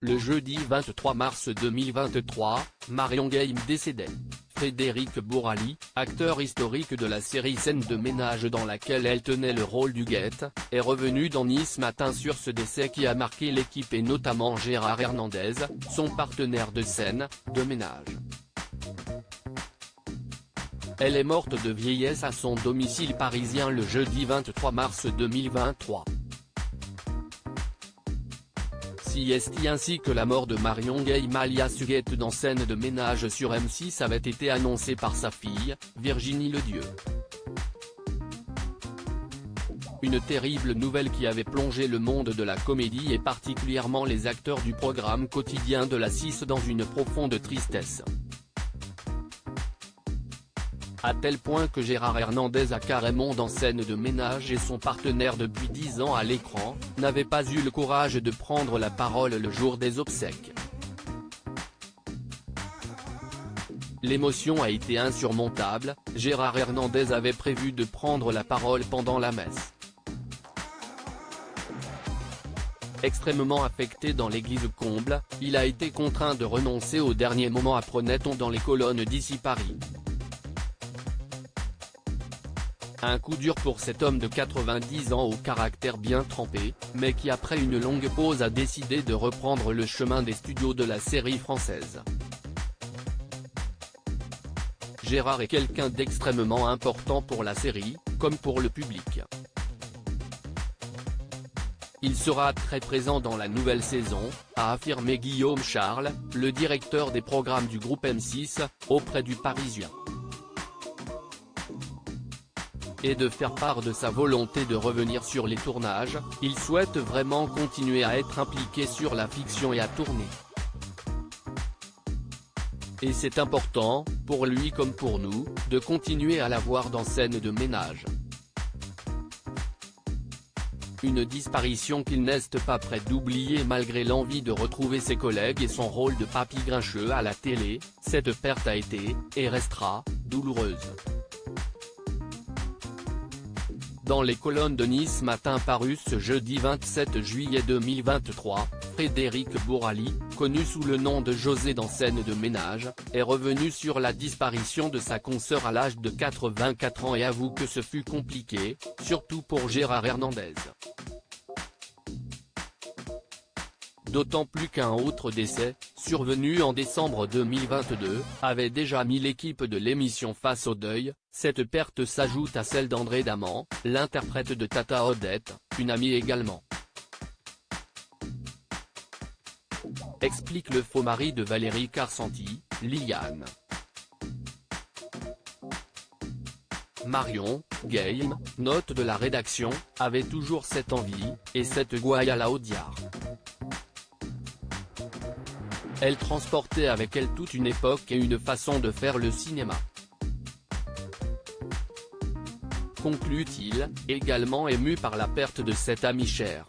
Le jeudi 23 mars 2023, Marion Game décédait. Frédéric Bourali, acteur historique de la série Scène de ménage dans laquelle elle tenait le rôle du guette, est revenu dans Nice Matin sur ce décès qui a marqué l'équipe et notamment Gérard Hernandez, son partenaire de scène de ménage. Elle est morte de vieillesse à son domicile parisien le jeudi 23 mars 2023. CST ainsi que la mort de Marion Game alias Huguette dans Scène de ménage sur M6 avait été annoncée par sa fille, Virginie Ledieu. Une terrible nouvelle qui avait plongé le monde de la comédie et particulièrement les acteurs du programme quotidien de la 6 dans une profonde tristesse. À tel point que Gérard Hernandez, aka Raymond dans Scène de ménage et son partenaire depuis 10 ans à l'écran, n'avait pas eu le courage de prendre la parole le jour des obsèques. L'émotion a été insurmontable, Gérard Hernandez avait prévu de prendre la parole pendant la messe. Extrêmement affecté dans l'église comble, il a été contraint de renoncer au dernier moment, apprenait-on dans les colonnes d'Ici Paris. Un coup dur pour cet homme de 90 ans au caractère bien trempé, mais qui après une longue pause a décidé de reprendre le chemin des studios de la série française. Gérard est quelqu'un d'extrêmement important pour la série, comme pour le public. Il sera très présent dans la nouvelle saison, a affirmé Guillaume Charles, le directeur des programmes du groupe M6, auprès du Parisien. Et de faire part de sa volonté de revenir sur les tournages, il souhaite vraiment continuer à être impliqué sur la fiction et à tourner. Et c'est important, pour lui comme pour nous, de continuer à la voir dans Scène de ménage. Une disparition qu'il n'est pas prêt d'oublier malgré l'envie de retrouver ses collègues et son rôle de papy grincheux à la télé. Cette perte a été, et restera, douloureuse. Dans les colonnes de Nice Matin paru ce jeudi 27 juillet 2023, Frédéric Bourali, connu sous le nom de José dans Scène de ménage, est revenu sur la disparition de sa consoeur à l'âge de 84 ans et avoue que ce fut compliqué, surtout pour Gérard Hernandez. D'autant plus qu'un autre décès, survenu en décembre 2022, avait déjà mis l'équipe de l'émission face au deuil. Cette perte s'ajoute à celle d'André Daman, l'interprète de Tata Odette, une amie également. Explique le faux mari de Valérie Carcenti, Liliane. Marion Game, note de la rédaction, avait toujours cette envie, et cette gouaille à la Audiard. Elle transportait avec elle toute une époque et une façon de faire le cinéma. Conclut-il, également ému par la perte de cet ami cher.